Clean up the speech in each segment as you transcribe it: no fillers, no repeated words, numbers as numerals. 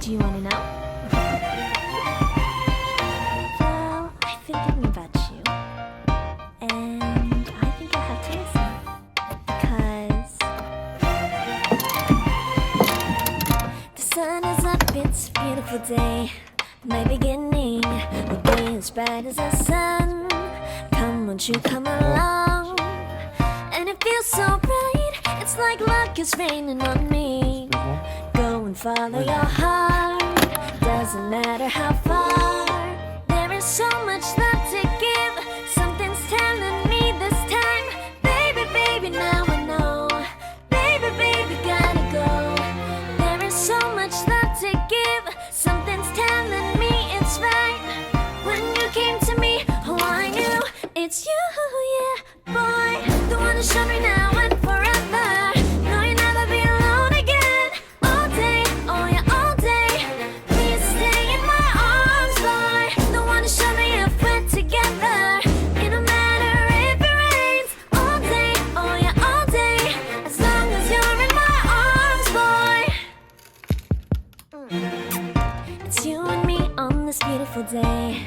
Do you wanna know? Well, I've been thinking about you, and I think I have to listen, because the sun is up, it's a beautiful day. My beginning will be as bright as the sun. Come, won't you come along? And it feels so bright, it's like luck is raining on me. Go and follow your heart, doesn't matter how far. There is so much love to give, something's telling me this time. Baby, baby, now I know. Baby, baby, gotta go. There is so much love to give, something's telling me it's right. When you came to me, oh I knew it's you, yeah, boy. The one who showed me now and forever. No, you'll never be alone again. All day, oh yeah, all day. Please stay in my arms, boy. The one who showed me if we're together. It don't matter if it rains. All day, oh yeah, all day. As long as you're in my arms, boy. It's you and me on this beautiful day,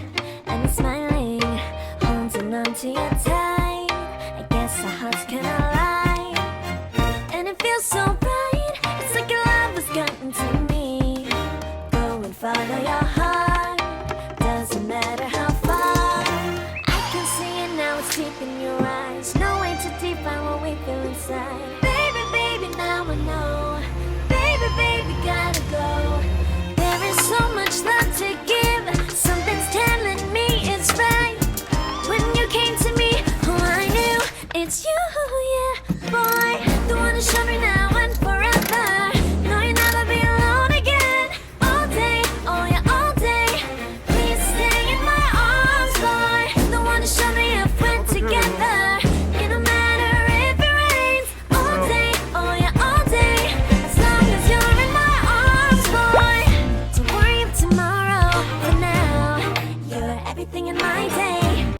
and it's smiling, holding on to your tight. I guess our hearts can align, and it feels so bright. It's like your love has gotten to me. Go and follow your heart, doesn't matter how far. I can see it now, it's deep in your eyes. No way to define what we feel inside. Baby, baby, now I know. Baby, baby, gotta go. There is so much love to give, something's telling me it's right. When you came to me, oh I knew it's you, yeah, boy. The one who showed me now